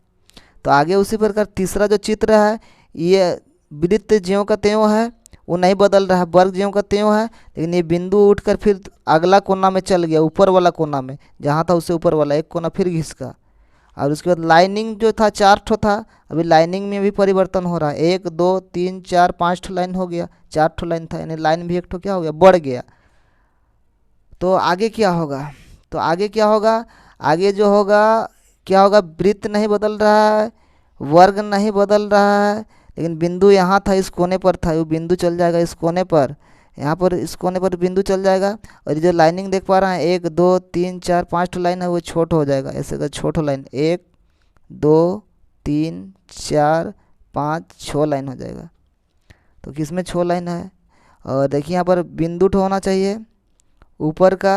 तो आगे उसी प्रकार तीसरा जो चित्र है, ये वृत्त ज्यों का त्यों है, वो नहीं बदल रहा है, वर्ग ज्यों का त्यों है, लेकिन ये बिंदु उठकर फिर अगला कोना में चल गया, ऊपर वाला कोना में, जहाँ था उससे ऊपर वाला एक कोना फिर घिसका। और उसके बाद लाइनिंग जो था 4 ठो था, अभी लाइनिंग में भी परिवर्तन हो रहा है, 1 2 3 4 5 ठो लाइन हो गया, 4 ठो लाइन था, यानी लाइन भी एक ठो क्या हो गया, बढ़ गया। तो आगे क्या होगा, तो आगे क्या होगा, आगे जो होगा क्या होगा, वृत्त नहीं बदल रहा है, वर्ग नहीं बदल रहा है, लेकिन बिंदु यहाँ था, इस कोने पर था, वो बिंदु चल जाएगा इस कोने पर, यहाँ पर इस कोने पर बिंदु चल जाएगा। और ये जो लाइनिंग देख पा रहे हैं 1 2 3 4 5 ठो लाइन है, वो छोट हो जाएगा, ऐसे का छोट लाइन 1 2 3 4 5 6 लाइन हो जाएगा। तो किसमें 6 लाइन है, और देखिए यहाँ पर बिंदु ठो होना चाहिए ऊपर का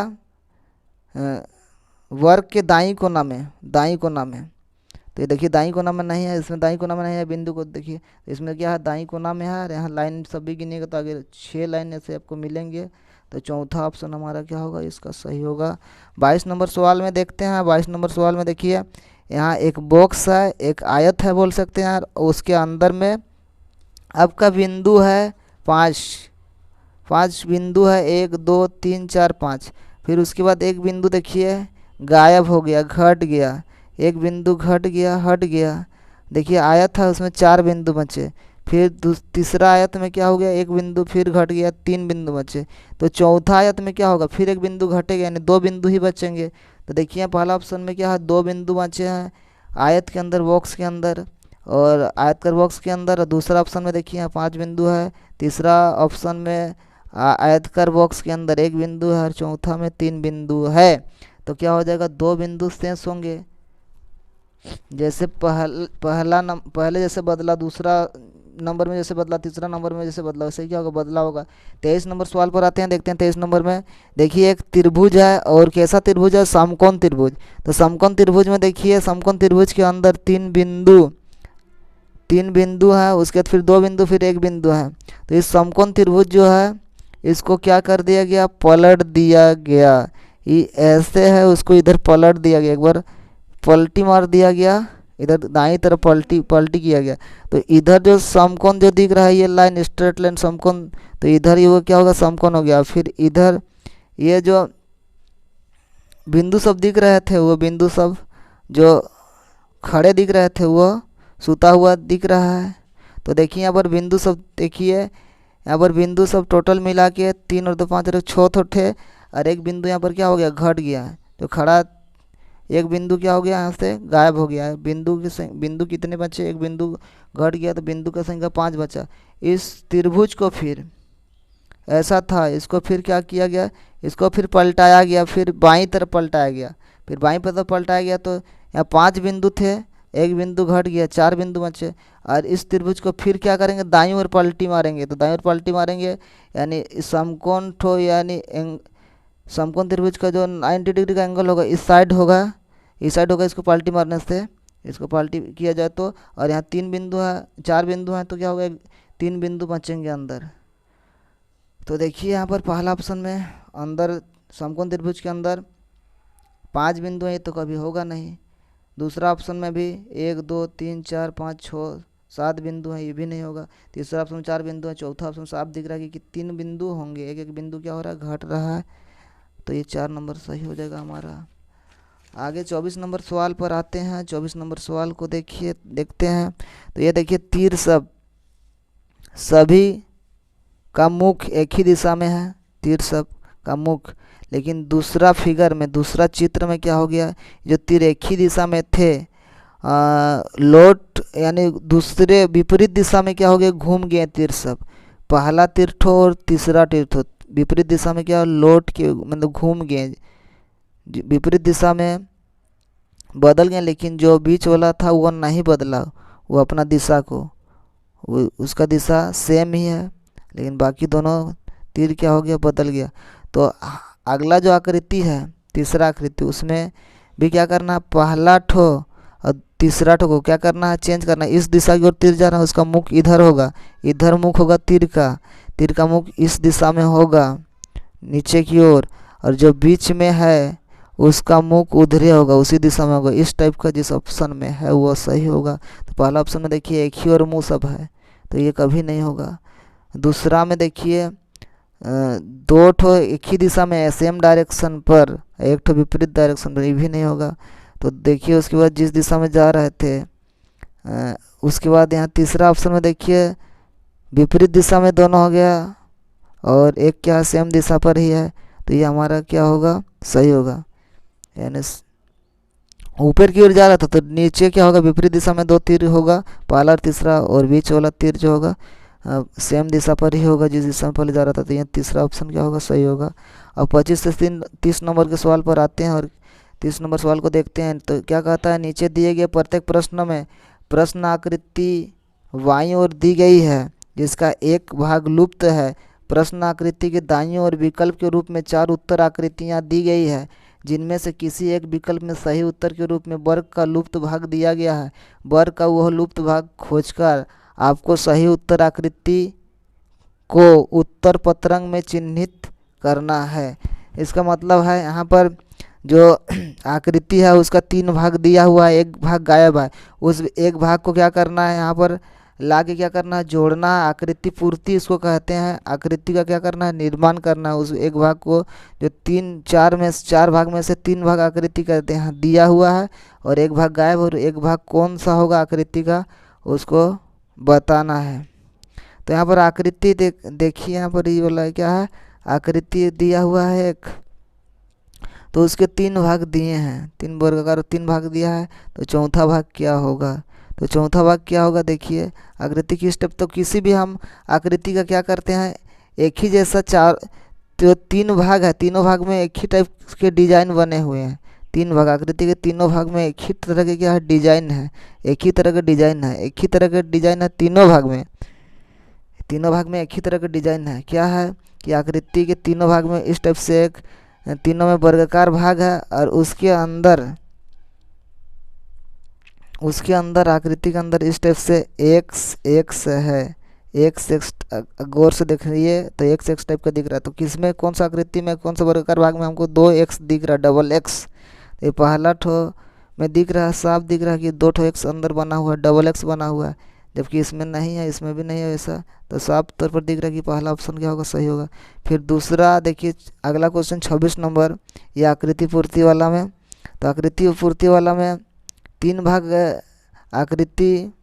वर्ग के दाईं कोना में, दाईं कोना में। तो ये देखिए दाईं कोना में नहीं है, इसमें दाईं कोना में नहीं है बिंदु को देखिए, तो इसमें क्या है, दाईं कोना में है। और यहाँ लाइन सभी गिनेगा तो आगे 6 लाइन ऐसे आपको मिलेंगे। तो चौथा ऑप्शन हमारा क्या होगा, इसका सही होगा। 22 नंबर सवाल में देखते हैं। 22 नंबर सवाल में देखिए यहाँ एक बॉक्स है, एक आयत है बोल सकते हैं, और उसके अंदर में आपका बिंदु है 5 बिंदु है, 1 2 3 4 5। फिर उसके बाद एक बिंदु देखिए गायब हो गया, घट गया, एक बिंदु घट गया, हट गया। देखिए आयत था उसमें 4 बिंदु बचे। फिर तीसरा आयत में क्या हो गया, एक बिंदु फिर घट गया, 3 बिंदु बचे। तो चौथा आयत में क्या होगा, फिर एक बिंदु घटेगा, यानी 2 बिंदु ही बचेंगे। तो देखिए पहला ऑप्शन में क्या है, 2 बिंदु बचे हैं आयत के अंदर, बॉक्स के अंदर, और आयतकार बॉक्स के अंदर। और दूसरा ऑप्शन में देखिए यहाँ 5 बिंदु है, तीसरा ऑप्शन में आयतकार बॉक्स के अंदर 1 बिंदु है, और चौथा में 3 बिंदु है। तो क्या हो जाएगा, 2 बिंदु शेष होंगे। जैसे पहले जैसे बदला, दूसरा नंबर में जैसे बदला, तीसरा नंबर में जैसे बदला, वैसे क्या होगा, बदला होगा। 23 नंबर सवाल पर आते हैं, देखते हैं 23 नंबर में। देखिए एक त्रिभुज है, और कैसा त्रिभुज है, समकोण त्रिभुज। तो समकोण त्रिभुज में देखिए समकोण त्रिभुज के अंदर 3 बिंदु है, उसके बाद फिर 2 बिंदु, फिर 1 बिंदु है। तो इस समकोण त्रिभुज जो है इसको क्या कर दिया गया, पलट दिया गया। ये ऐसे है, उसको इधर पलट दिया गया, एक बार पलटी मार दिया गया, इधर दाईं तरफ पलटी किया गया। तो इधर जो समकोण जो दिख रहा है, ये लाइन स्ट्रेट लाइन समकोण, तो इधर ही वो क्या होगा, समकोण हो गया। फिर इधर ये जो बिंदु सब दिख रहे थे, वो बिंदु सब जो खड़े दिख रहे थे वो सूता हुआ दिख रहा है। तो देखिए यहाँ पर बिंदु सब, देखिए यहाँ पर बिंदु सब टोटल मिला के 3 और 2 5 और 6 तो थे, और एक बिंदु यहाँ पर क्या हो गया, घट गया। तो खड़ा एक बिंदु क्या हो गया, यहाँ से गायब हो गया है। बिंदु कितने बचे, एक बिंदु घट गया, तो बिंदु का संख्या 5 बचा। इस त्रिभुज को फिर ऐसा था, इसको फिर क्या किया गया, इसको फिर पलटाया गया, फिर बाईं तरफ पलटाया गया, फिर बाईं तरफ पलटाया गया। तो यहाँ 5 बिंदु थे, एक बिंदु घट गया, 4 बिंदु बचे। और इस त्रिभुज को फिर क्या करेंगे, दाईं ओर पलटी मारेंगे। तो दाईं ओर पलटी मारेंगे यानी समकोण ठो, यानी समकोण त्रिभुज का जो 90 डिग्री का एंगल होगा इस साइड होगा, इस साइड होगा। इसको पलटी मारने से, इसको पलटी किया जाए तो, और यहाँ 3 बिंदु है, 4 बिंदु हैं, तो क्या होगा, 3 बिंदु बचेंगे अंदर। तो देखिए यहाँ पर पहला ऑप्शन में अंदर समकोण त्रिभुज के अंदर 5 बिंदु हैं, ये तो कभी होगा नहीं। दूसरा ऑप्शन में भी 1 2 3 4 5 6 7 बिंदु हैं, ये भी नहीं होगा। तीसरा ऑप्शन में 4 बिंदु हैं। चौथा ऑप्शन साफ दिख रहा है कि 3 बिंदु होंगे, एक एक बिंदु क्या हो रहा है, घट रहा है। तो ये 4 नंबर सही हो जाएगा हमारा। आगे 24 नंबर सवाल पर आते हैं। 24 नंबर सवाल को देखते हैं। तो ये देखिए तीर सभी का मुख एक ही दिशा में है, तीर सब का मुख, लेकिन दूसरा फिगर में, दूसरा चित्र में क्या हो गया, जो तीर एक ही दिशा में थे लौट यानी दूसरे विपरीत दिशा में क्या हो गया, घूम गए तीर सब। पहला तीर्थ और तीसरा तीर्थ विपरीत दिशा में क्या लौट के मतलब घूम गए, विपरीत दिशा में बदल गए, लेकिन जो बीच वाला था वो नहीं बदला, वो अपना दिशा को, वो उसका दिशा सेम ही है, लेकिन बाकी दोनों तीर क्या हो गया, बदल गया। तो अगला जो आकृति है तीसरा आकृति, उसमें भी क्या करना है, पहला ठो और तीसरा ठो को क्या करना है, चेंज करना है। इस दिशा की ओर तीर जा रहा है, उसका मुख इधर होगा, इधर मुख होगा तीर का मुख इस दिशा में होगा नीचे की ओर, और जो बीच में है उसका मुख उधरे होगा, उसी दिशा में होगा। इस टाइप का जिस ऑप्शन में है वो सही होगा। तो पहला ऑप्शन में देखिए एक ही और मुँह सब है, तो ये कभी नहीं होगा। दूसरा में देखिए दो ठो एक ही दिशा में सेम डायरेक्शन पर, एक ठो विपरीत डायरेक्शन पर, ये भी नहीं होगा। तो देखिए उसके बाद जिस दिशा में जा रहे थे उसके बाद यहाँ तीसरा ऑप्शन में देखिए विपरीत दिशा में दोनों हो गया, और एक क्या सेम दिशा पर ही है, तो ये हमारा क्या होगा, सही होगा। यानी ऊपर की ओर जा रहा था तो नीचे क्या होगा, विपरीत दिशा में दो तीर होगा, पहला और तीसरा, और बीच वाला तीर जो होगा सेम दिशा पर ही होगा जिस दिशा में पहले जा रहा था। तो ये तीसरा ऑप्शन क्या होगा, सही होगा। अब 25 से 30 नंबर के सवाल पर आते हैं और 30 नंबर सवाल को देखते हैं। तो क्या कहता है, नीचे दिए गए प्रत्येक प्रश्न में प्रश्न आकृति बाईं ओर दी गई है जिसका एक भाग लुप्त है। प्रश्न आकृति के दाईं ओर विकल्प के रूप में 4 उत्तर आकृतियाँ दी गई है, जिनमें से किसी एक विकल्प में सही उत्तर के रूप में वर्ग का लुप्त भाग दिया गया है। वर्ग का वह लुप्त भाग खोजकर आपको सही उत्तर आकृति को उत्तर पत्रंग में चिन्हित करना है। इसका मतलब है यहाँ पर जो आकृति है उसका 3 भाग दिया हुआ है, एक भाग गायब है, उस एक भाग को क्या करना है, यहाँ पर ला के क्या करना है, जोड़ना है। आकृति पूर्ति इसको कहते हैं। आकृति का क्या करना है, निर्माण करना है। उस एक भाग को जो 4 भाग में से 3 भाग आकृति कहते हैं दिया हुआ है, और एक भाग गायब, और एक भाग कौन सा होगा आकृति का उसको बताना है। तो यहाँ पर आकृति देखिए, यहाँ पर ये वाला क्या है, आकृति दिया हुआ है एक, तो उसके 3 भाग दिए हैं, 3 वर्गाकार 3 भाग दिया है। तो चौथा भाग क्या होगा, तो चौथा भाग क्या होगा, देखिए आकृति की स्टेप, तो किसी भी हम आकृति का क्या करते हैं, एक ही जैसा तो 3 भाग है, तीनों भाग में एक ही टाइप के डिजाइन बने हुए हैं। 3 भाग आकृति के तीनों भाग में एक ही तरह के क्या है, डिजाइन है, एक ही तरह का डिजाइन है, एक ही तरह का डिजाइन है तीनों भाग में, तीनों भाग में एक ही तरह का डिजाइन है। क्या है कि आकृति के तीनों भाग में इस टाइप से एक, तीनों में वर्गाकार भाग है, और उसके अंदर आकृति के अंदर इस टाइप से x है, x गौर से देख रही तो x टाइप का दिख रहा है। तो किस में, कौन सा आकृति में, कौन सा वर्गाकार भाग में हमको 2x दिख रहा है, डबल x। ये पहला ठो में दिख रहा है, साफ दिख रहा है कि 2 ठो x अंदर बना हुआ है, डबल x बना हुआ है, जबकि इसमें नहीं है, इसमें भी नहीं है ऐसा। तो साफ तौर पर दिख रहा है कि पहला ऑप्शन क्या होगा, सही होगा। फिर दूसरा देखिए अगला क्वेश्चन 26 नंबर, ये आकृति पूर्ति वाला में। तो आकृति पूर्ति वाला में 3 भाग आकृति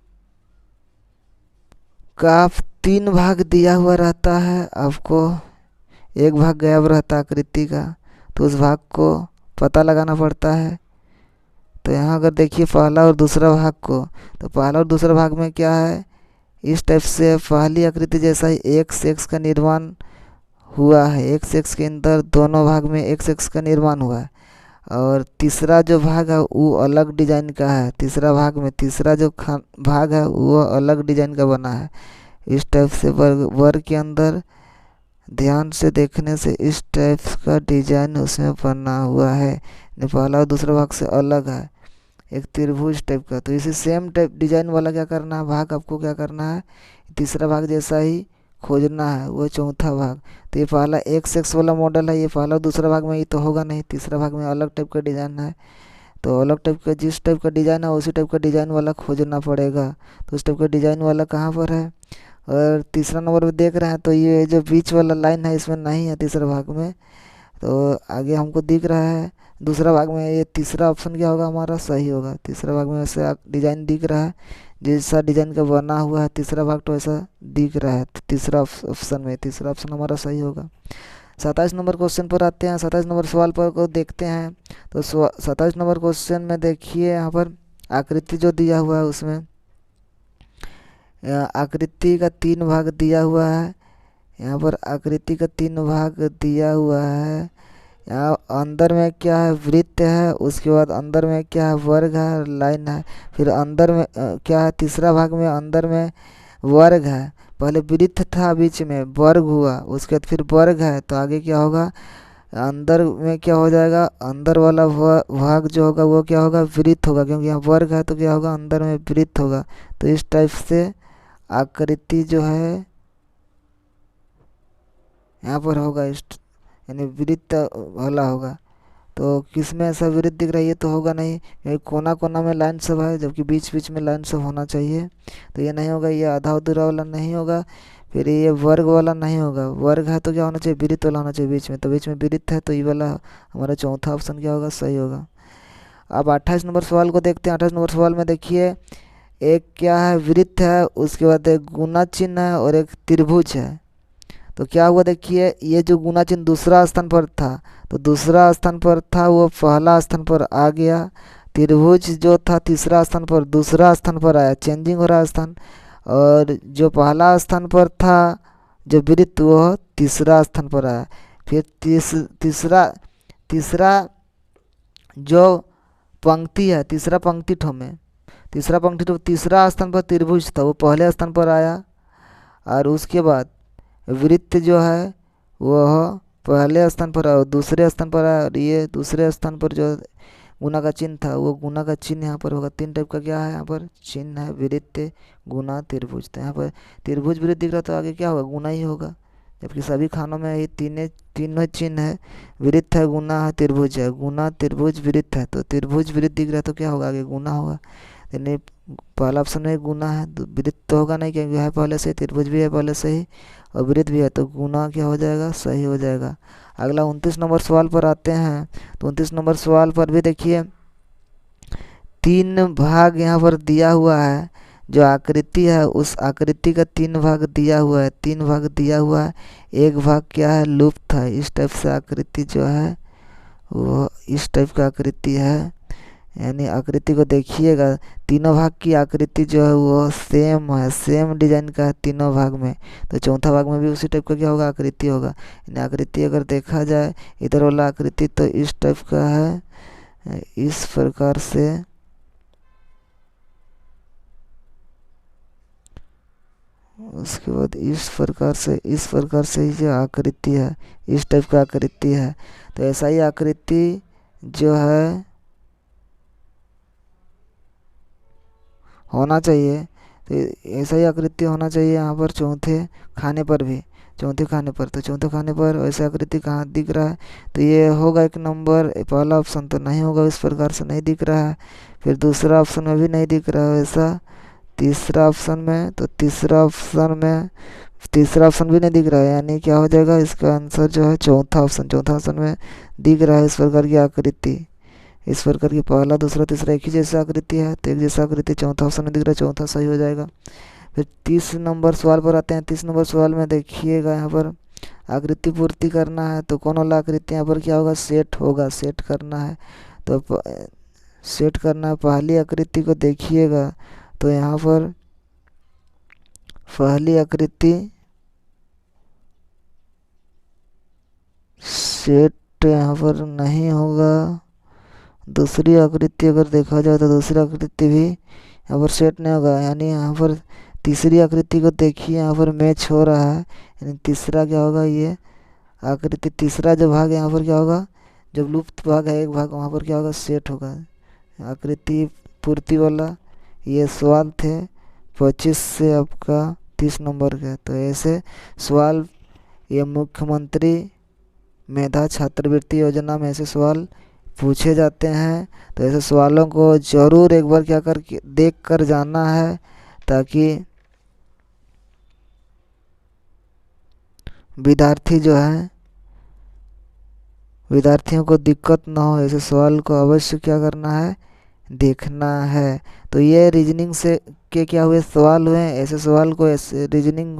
का 3 भाग दिया हुआ रहता है, आपको एक भाग गायब रहता है आकृति का, तो उस भाग को पता लगाना पड़ता है। तो यहाँ अगर देखिए पहला और दूसरा भाग को, तो पहला और दूसरा भाग में क्या है, इस टाइप से पहली आकृति जैसा ही x का निर्माण हुआ है, x के अंदर दोनों भाग में x का निर्माण हुआ है, और तीसरा जो भाग है वो अलग डिजाइन का है। तीसरा भाग में तीसरा जो भाग है वो अलग डिजाइन का बना है। इस टाइप से वर्ग के अंदर ध्यान से देखने से इस टाइप का डिजाइन उसमें बना हुआ है, पहला और दूसरा भाग से अलग है, एक त्रिभुज टाइप का। तो इसी सेम टाइप डिजाइन वाला क्या करना है, भाग आपको क्या करना है, तीसरा भाग जैसा ही खोजना है, वो चौथा भाग। तो ये पहला x वाला मॉडल है, ये पहला और दूसरा भाग में ये तो होगा नहीं, तीसरा भाग में अलग टाइप का डिज़ाइन है। तो अलग टाइप का जिस टाइप का डिज़ाइन है उसी टाइप का डिज़ाइन वाला खोजना पड़ेगा। तो उस टाइप का डिज़ाइन वाला कहाँ पर है, और तीसरा नंबर पर देख रहे हैं तो ये जो बीच वाला लाइन है इसमें नहीं है तीसरे भाग में। तो आगे हमको दिख रहा है दूसरा भाग में ये तीसरा ऑप्शन क्या होगा हमारा सही होगा। तीसरा भाग में ऐसा डिजाइन दिख रहा है, जैसा डिजाइन का बना हुआ है तीसरा भाग तो ऐसा दिख रहा है। तो तीसरा ऑप्शन में तीसरा ऑप्शन हमारा सही होगा। 27 नंबर क्वेश्चन पर आते हैं। 27 नंबर सवाल पर को देखते हैं। तो 27 नंबर क्वेश्चन में देखिए यहाँ पर आकृति जो दिया हुआ है उसमें आकृति का 3 भाग दिया हुआ है। यहाँ पर आकृति का 3 भाग दिया हुआ है। यहाँ अंदर में क्या है वृत्त है, उसके बाद अंदर में क्या है वर्ग है लाइन है, फिर अंदर में क्या है तीसरा भाग में अंदर में वर्ग है। पहले वृत्त था बीच में वर्ग हुआ, उसके बाद फिर वर्ग है, तो आगे क्या होगा अंदर में क्या हो जाएगा अंदर वाला भाग जो होगा वो क्या होगा वृत्त होगा, क्योंकि यहाँ वर्ग है तो क्या होगा अंदर में वृत्त होगा। तो इस टाइप से आकृति जो है यहाँ पर होगा यानी वृत्त वाला होगा। तो किस में ऐसा वृत्त दिख रहा है, ये तो होगा नहीं क्योंकि कोना कोना में लाइन सब है, जबकि बीच बीच में लाइन सब होना चाहिए। तो ये नहीं होगा, ये आधा अधूरा वाला नहीं होगा, फिर ये वर्ग वाला नहीं होगा। वर्ग है तो क्या होना चाहिए वृत्त वाला होना चाहिए बीच में, तो बीच में वृत्त है तो ये वाला हमारा चौथा ऑप्शन क्या होगा सही होगा। अब 28 नंबर सवाल को देखते हैं। 28 नंबर सवाल में देखिए एक क्या है वृत्त है, उसके बाद एक गुना चिन्ह है और एक त्रिभुज है। तो क्या हुआ देखिए ये जो गुना चिन्ह दूसरा स्थान पर था, तो दूसरा स्थान पर था वो पहला स्थान पर आ गया। त्रिभुज जो था तीसरा स्थान पर दूसरा स्थान पर आया, चेंजिंग हो रहा है स्थान। और जो पहला स्थान पर था जो वृत्त वो तीसरा स्थान पर आया। फिर तीसरा जो पंक्ति है तीसरा पंक्ति ठो में तीसरा पंक्ति ठो तीसरा स्थान पर त्रिभुज था वो पहले स्थान पर आया। और उसके बाद वृत्त जो है वह पहले स्थान पर और दूसरे स्थान पर आया, और ये दूसरे स्थान पर जो गुना का चिन्ह था वो गुना का चिन्ह यहाँ पर होगा। 3 टाइप का क्या है यहाँ पर चिन्ह है वृत्त गुना त्रिभुज। तो यहाँ पर त्रिभुज वृत्त दिख रहा तो आगे क्या होगा गुना ही होगा, जबकि सभी खानों में ये तीनों चिन्ह है, वृत्त है गुना है त्रिभुज है, गुना त्रिभुज वृत्त है। तो त्रिभुज वृत्त दिख रहा है तो क्या होगा आगे गुना होगा। यानी पहला ऑप्शन में गुना है तो वृत्त तो होगा नहीं क्योंकि है पहले से, त्रिभुज भी है पहले से ही और वृत्त भी है, तो गुना क्या हो जाएगा सही हो जाएगा। अगला 29 नंबर सवाल पर आते हैं। तो 29 नंबर सवाल पर भी देखिए 3 भाग यहाँ पर दिया हुआ है। जो आकृति है उस आकृति का 3 भाग दिया हुआ है, 3 भाग दिया हुआ है, एक भाग क्या है लुप्त है। इस टाइप से आकृति जो है वो इस टाइप का आकृति है। यानी आकृति को देखिएगा तीनों भाग की आकृति जो है वो सेम है, सेम डिजाइन का है तीनों भाग में। तो चौथा भाग में भी उसी टाइप का क्या होगा आकृति होगा। यानी आकृति अगर देखा जाए इधर वाला आकृति तो इस टाइप का है, इस प्रकार से उसके बाद इस प्रकार से ही जो आकृति है इस टाइप का आकृति है। तो ऐसा ही आकृति जो है होना चाहिए, तो ऐसा ही आकृति होना चाहिए यहाँ पर चौथे खाने पर भी। चौथे खाने पर तो चौथे खाने पर ऐसा आकृति कहाँ दिख रहा है, तो ये होगा 1 नंबर। पहला ऑप्शन तो नहीं होगा, इस प्रकार से नहीं दिख रहा है। फिर दूसरा ऑप्शन में भी नहीं दिख रहा है वैसा। तीसरा ऑप्शन में तो तीसरा ऑप्शन भी नहीं दिख रहा है, यानी क्या हो जाएगा इसका आंसर जो है चौथा ऑप्शन में दिख रहा है इस प्रकार की आकृति। इस प्रकार की पहला दूसरा तीसरा एक ही जैसा आकृति है, तो एक जैसा आकृति चौथा ऑप्शन में दिख रहा है, चौथा सही हो जाएगा। फिर 30 नंबर सवाल पर आते हैं। 30 नंबर सवाल में देखिएगा यहाँ पर आकृति पूर्ति करना है, तो कौन वाला आकृति यहाँ पर क्या होगा सेट होगा, सेट करना है। तो सेट करना है पहली आकृति को देखिएगा, तो यहाँ पर पहली आकृति सेट यहाँ पर नहीं होगा। दूसरी आकृति अगर देखा जाए तो दूसरी आकृति भी यहाँ पर सेट नहीं होगा। यानी यहाँ पर तीसरी आकृति को देखिए यहाँ पर मैच हो रहा है, यानी तीसरा क्या होगा ये आकृति तीसरा जो भाग है यहाँ पर क्या होगा जब लुप्त भाग है एक भाग वहाँ पर क्या होगा सेट होगा। आकृति पूर्ति वाला ये सवाल थे 25 से आपका 30 नंबर का। तो ऐसे सवाल ये मुख्यमंत्री मेधा छात्रवृत्ति योजना में ऐसे सवाल पूछे जाते हैं। तो ऐसे सवालों को ज़रूर एक बार क्या कर देख कर जाना है, ताकि विद्यार्थी जो है विद्यार्थियों को दिक्कत ना हो, ऐसे सवाल को अवश्य क्या करना है, देखना है। तो ये रीजनिंग से के क्या हुए सवाल हुए, ऐसे सवाल को ऐसे रीजनिंग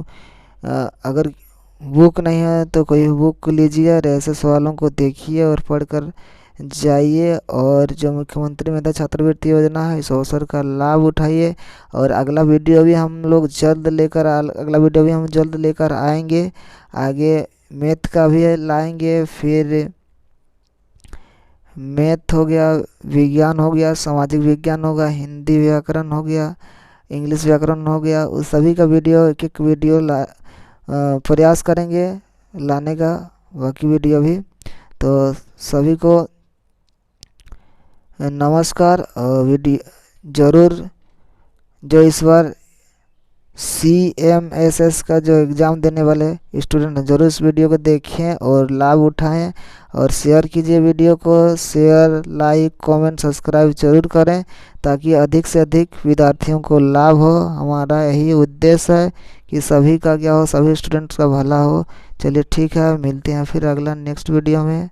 अगर बुक नहीं है तो कोई बुक लीजिए और ऐसे सवालों को देखिए और पढ़कर जाइए। और जो मुख्यमंत्री मेधा छात्रवृत्ति योजना है इस अवसर का लाभ उठाइए। और अगला वीडियो भी हम लोग जल्द लेकर आएंगे। आगे मैथ का भी लाएंगे, फिर मैथ हो गया, विज्ञान हो गया, सामाजिक विज्ञान होगा, हिंदी व्याकरण हो गया, इंग्लिश व्याकरण हो गया, उस सभी का वीडियो एक एक वीडियो प्रयास करेंगे लाने का, बाकी वीडियो भी। तो सभी को नमस्कार। वीडियो ज़रूर जो इस बार CMSS का जो एग्ज़ाम देने वाले स्टूडेंट हैं ज़रूर इस वीडियो को देखें और लाभ उठाएं। और शेयर कीजिए वीडियो को, शेयर, लाइक, कमेंट, सब्सक्राइब जरूर करें ताकि अधिक से अधिक विद्यार्थियों को लाभ हो। हमारा यही उद्देश्य है कि सभी का क्या हो, सभी स्टूडेंट्स का भला हो। चलिए ठीक है, मिलते हैं फिर अगला नेक्स्ट वीडियो में।